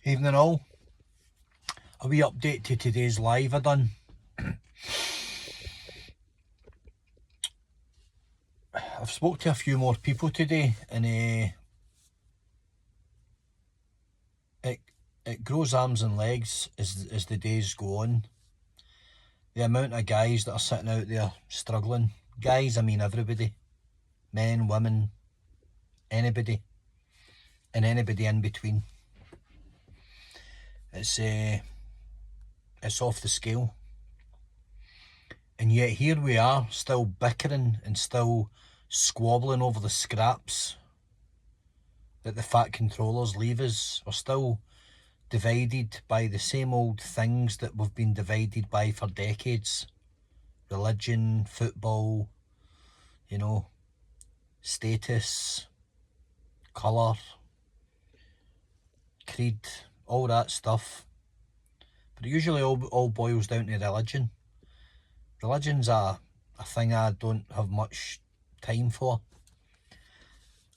Evening all. A wee update to today's live I done. I've spoke to a few more people today, and it grows arms and legs as the days go on. The amount of guys that are sitting out there struggling, guys I mean everybody, men, women, anybody, and anybody in between. It's off the scale. And yet here we are, still bickering and still squabbling over the scraps that the fat controllers leave us. We're still divided by the same old things that we've been divided by for decades. Religion, football, status, colour, creed, all that stuff. But it usually all boils down to religion. Religion's a thing I don't have much time for.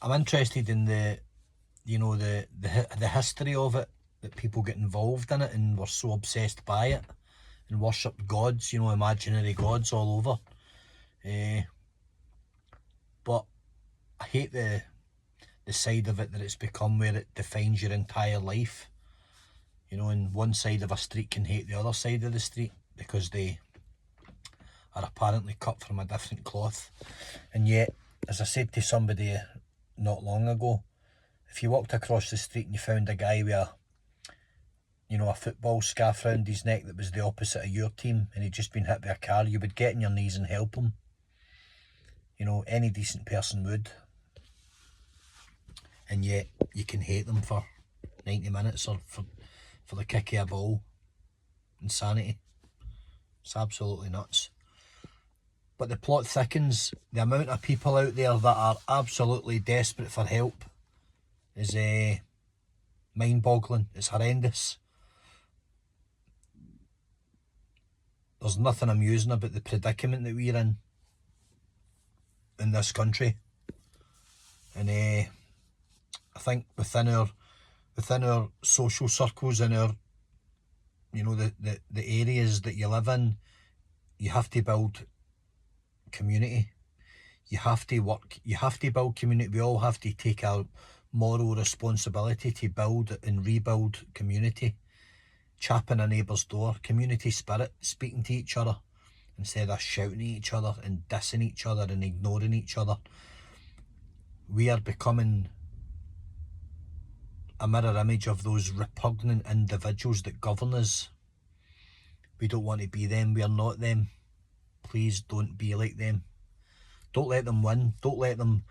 I'm interested in the history of it, that people get involved in it and were so obsessed by it and worshipped gods, imaginary gods all over. But I hate the side of it that it's become where it defines your entire life. And one side of a street can hate the other side of the street because they are apparently cut from a different cloth. And yet, as I said to somebody not long ago, if you walked across the street and you found a guy with a football scarf round his neck that was the opposite of your team and he'd just been hit by a car, you would get on your knees and help him. Any decent person would. And yet, you can hate them for 90 minutes or for the kick of a ball. Insanity. It's absolutely nuts. But the plot thickens. The amount of people out there that are absolutely desperate for help is mind-boggling. It's horrendous. There's nothing amusing about the predicament that we're in this country. And I think within our social circles and our the areas that you live in, you have to build community. You have to work, you have to build community. We all have to take our moral responsibility to build and rebuild community. Chapping a neighbour's door, community spirit, speaking to each other instead of shouting at each other and dissing each other and ignoring each other. We are becoming a mirror image of those repugnant individuals that govern us. We don't want to be them. We are not them. Please don't be like them. Don't let them win. Don't let them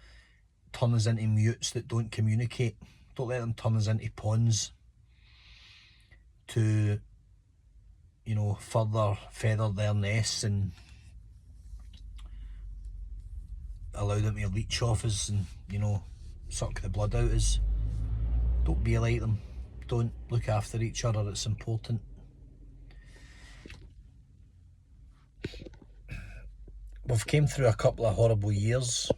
turn us into mutes that don't communicate. Don't let them turn us into pawns to, further feather their nests and allow them to leech off us and, suck the blood out of us. Don't be like them. Don't look after each other. It's important. We've came through a couple of horrible years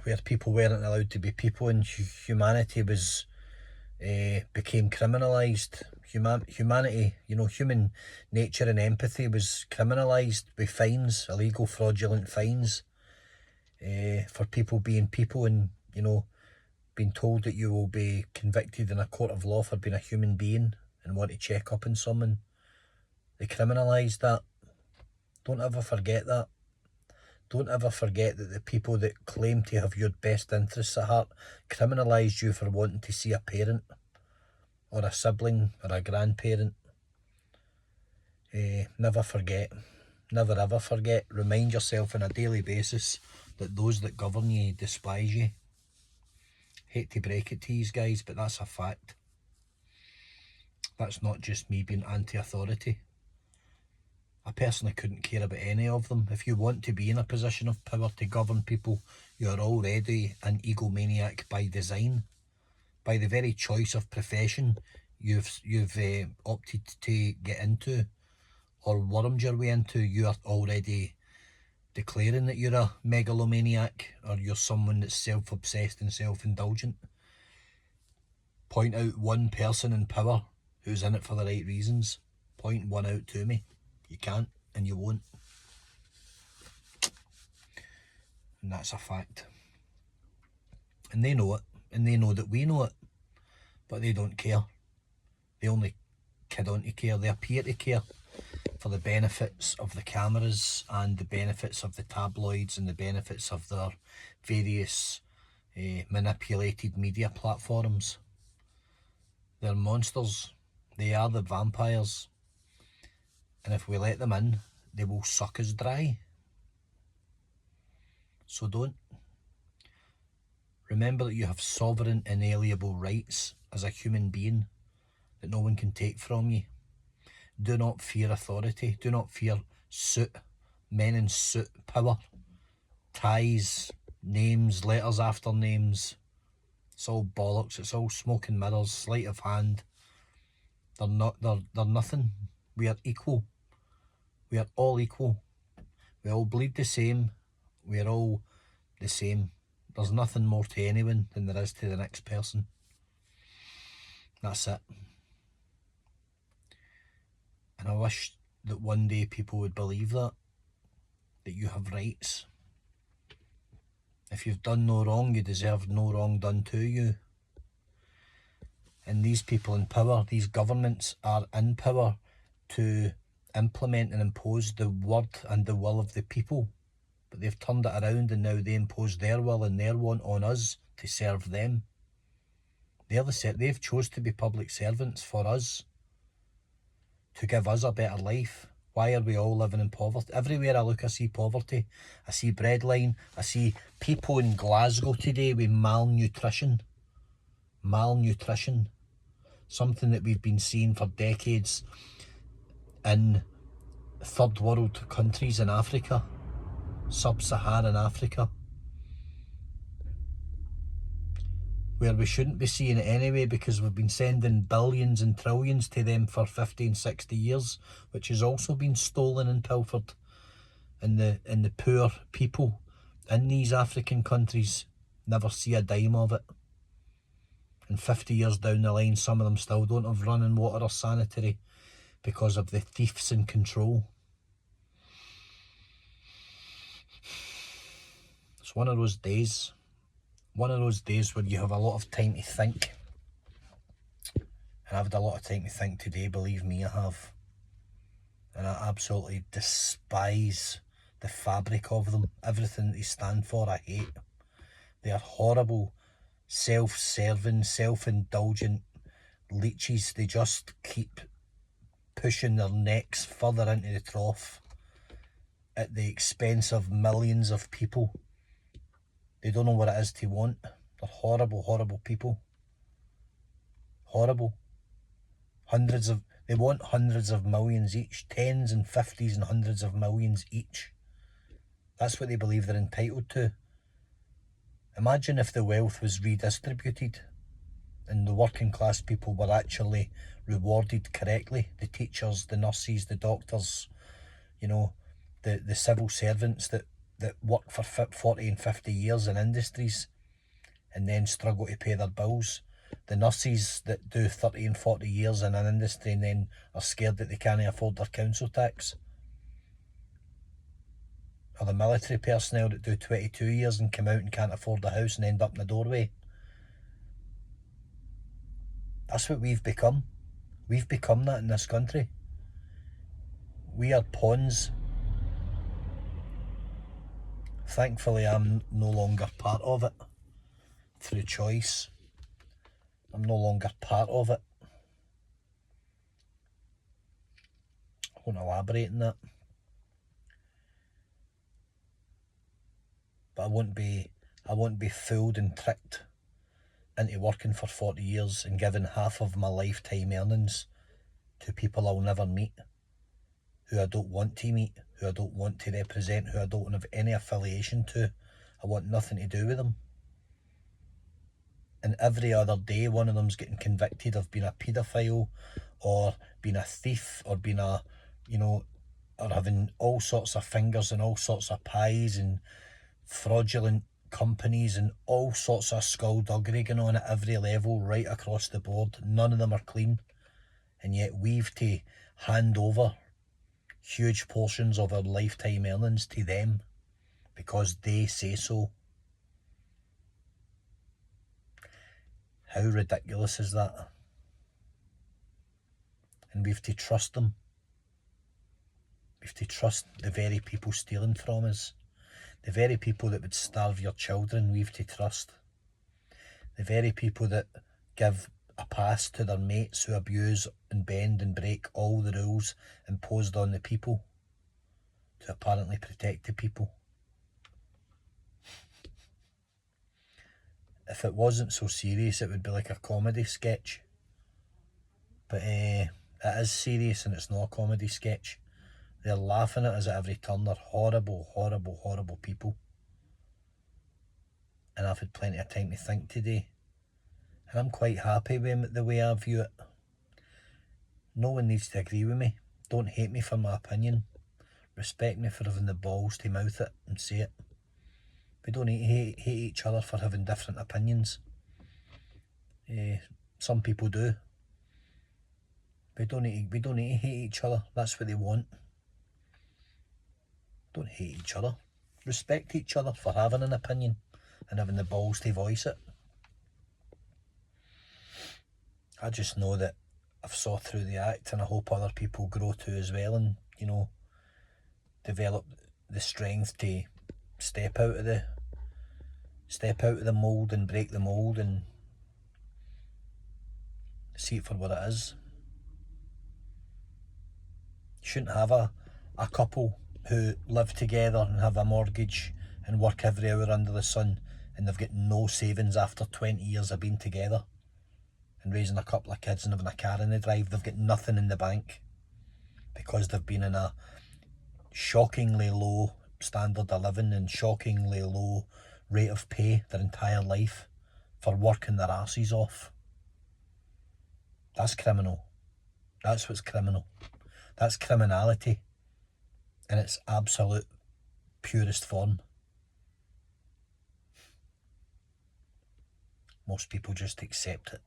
where people weren't allowed to be people and humanity was became criminalised. Humanity, human nature and empathy was criminalised with fines, illegal fraudulent fines, for people being people and, being told that you will be convicted in a court of law for being a human being and want to check up on someone. They criminalised that. Don't ever forget that. Don't ever forget that the people that claim to have your best interests at heart criminalised you for wanting to see a parent or a sibling or a grandparent. Never forget. Never ever forget. Remind yourself on a daily basis that those that govern you despise you. Hate to break it to you guys, but that's a fact. That's not just me being anti-authority. I personally couldn't care about any of them. If you want to be in a position of power to govern people, you're already an egomaniac by design. By the very choice of profession you've opted to get into or wormed your way into, you are already declaring that you're a megalomaniac or you're someone that's self-obsessed and self-indulgent. Point out one person in power who's in it for the right reasons. Point one out to me. You can't and you won't. And that's a fact. And they know it, and they know that we know it, but they don't care. They only kid on to care. They appear to care for the benefits of the cameras and the benefits of the tabloids and the benefits of their various manipulated media platforms. They're monsters. They are the vampires. And if we let them in, they will suck us dry. So don't. Remember that you have sovereign, inalienable rights as a human being that no one can take from you. Do not fear authority. Do not fear suit, men in suit, power, ties, names, letters after names. It's all bollocks. It's all smoke and mirrors, sleight of hand. They're nothing. We are equal. We are all equal. We all bleed the same. We are all the same. There's nothing more to anyone than there is to the next person. That's it. And I wish that one day people would believe that you have rights. If you've done no wrong, you deserve no wrong done to you. And these people in power, these governments are in power to implement and impose the word and the will of the people. But they've turned it around and now they impose their will and their want on us to serve them. They've chose to be public servants for us, to give us a better life. Why are we all living in poverty? Everywhere I look, I see poverty. I see breadline. I see people in Glasgow today with malnutrition. Malnutrition. Something that we've been seeing for decades in third world countries in Africa, sub-Saharan Africa, where we shouldn't be seeing it anyway, because we've been sending billions and trillions to them for 50 and 60 years, which has also been stolen and pilfered. And the poor people in these African countries never see a dime of it. And 50 years down the line, some of them still don't have running water or sanitary because of the thieves in control. It's one of those days. One of those days where you have a lot of time to think. And I've had a lot of time to think today, believe me, I have. And I absolutely despise the fabric of them. Everything that they stand for, I hate. They are horrible, self-serving, self-indulgent leeches. They just keep pushing their necks further into the trough at the expense of millions of people. They don't know what it is to want. They're horrible, horrible people. Horrible. They want hundreds of millions each. Tens and fifties and hundreds of millions each. That's what they believe they're entitled to. Imagine if the wealth was redistributed and the working class people were actually rewarded correctly. The teachers, the nurses, the doctors, you know, the civil servants that work for 40 and 50 years in industries and then struggle to pay their bills. The nurses that do 30 and 40 years in an industry and then are scared that they can't afford their council tax. Or the military personnel that do 22 years and come out and can't afford a house and end up in the doorway. That's what we've become. We've become that in this country. We are pawns. Thankfully, I'm no longer part of it through choice. I'm no longer part of it. I won't elaborate on that. But I won't be fooled and tricked into working for 40 years and giving half of my lifetime earnings to people I'll never meet, who I don't want to meet, who I don't want to represent, who I don't have any affiliation to. I want nothing to do with them. And every other day one of them's getting convicted of being a paedophile or being a thief or being a, or having all sorts of fingers and all sorts of pies and fraudulent companies and all sorts of skullduggery going on at every level right across the board. None of them are clean. and yet we've to hand over huge portions of our lifetime earnings to them because they say so. How ridiculous is that? And we've to trust them. We've to trust the very people stealing from us. The very people that would starve your children, we've to trust. The very people that give a pass to their mates who abuse and bend and break all the rules imposed on the people to apparently protect the people. If it wasn't so serious, it would be like a comedy sketch. But it is serious, and it's not a comedy sketch. They're laughing at us at every turn. They're horrible, horrible, horrible people. And I've had plenty of time to think today. And I'm quite happy with the way I view it. No one needs to agree with me. Don't hate me for my opinion. Respect me for having the balls to mouth it and say it. We don't need to hate each other for having different opinions. Some people do. We don't need to hate each other. That's what they want. Don't hate each other. Respect each other for having an opinion and having the balls to voice it. I just know that I've saw through the act, and I hope other people grow too as well, and develop the strength to step out of the mould and break the mould and see it for what it is. You shouldn't have a couple who live together and have a mortgage and work every hour under the sun, and they've got no savings after 20 years of being together and raising a couple of kids and having a car in the drive. They've got nothing in the bank because they've been in a shockingly low standard of living and shockingly low rate of pay their entire life for working their arses off. That's criminal. That's what's criminal. That's criminality in its absolute purest form. Most people just accept it.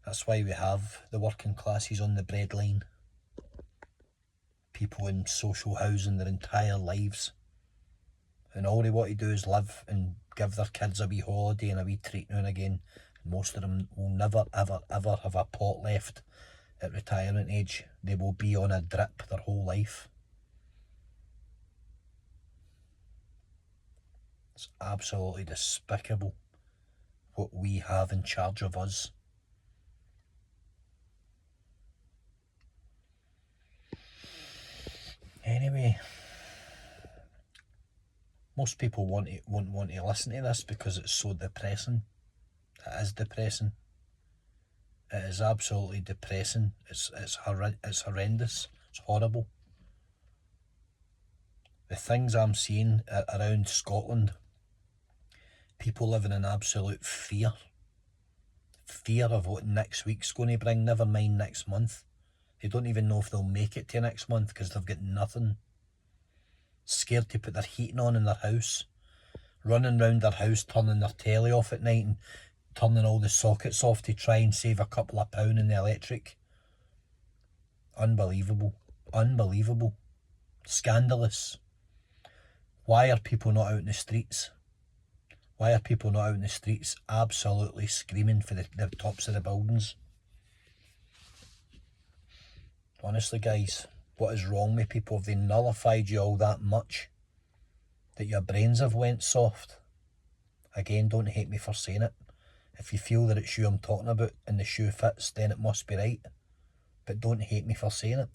That's why we have the working classes on the breadline. People in social housing their entire lives. And all they want to do is live and give their kids a wee holiday and a wee treat now and again. And most of them will never, ever, ever have a pot left at retirement age. They will be on a drip their whole life. It's absolutely despicable what we have in charge of us. Anyway, most people won't want to listen to this because it's so depressing. It is depressing. It is absolutely depressing. It's horrendous. It's horrible. The things I'm seeing around Scotland, people living in absolute fear. Fear of what next week's going to bring, never mind next month. They don't even know if they'll make it to next month because they've got nothing. Scared to put their heating on in their house. Running round their house, turning their telly off at night and turning all the sockets off to try and save a couple of pound in the electric. Unbelievable. Unbelievable. Scandalous. Why are people not out in the streets? Why are people not out in the streets absolutely screaming for the tops of the buildings? Honestly, guys, what is wrong with people? Have they nullified you all that much that your brains have went soft? Again, don't hate me for saying it. If you feel that it's you I'm talking about and the shoe fits, then it must be right. But don't hate me for saying it.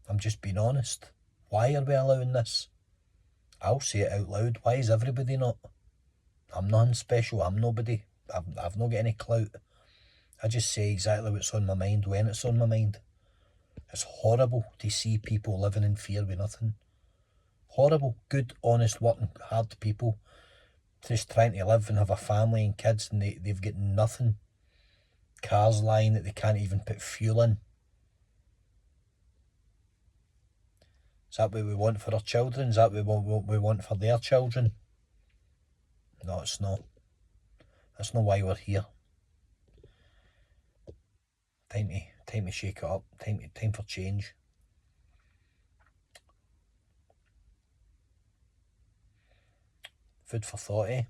I'm just being honest. Why are we allowing this? I'll say it out loud. Why is everybody not? I'm nothing special. I'm nobody. I've not got any clout. I just say exactly what's on my mind when it's on my mind. It's horrible to see people living in fear with nothing. Horrible. Good, honest, working, hard people just trying to live and have a family and kids, and they've got nothing. Cars lying that they can't even put fuel in. Is that what we want for our children? Is that what we want for their children? No, it's not. That's not why we're here. Time to shake it up. Time for change. Food for thought, eh?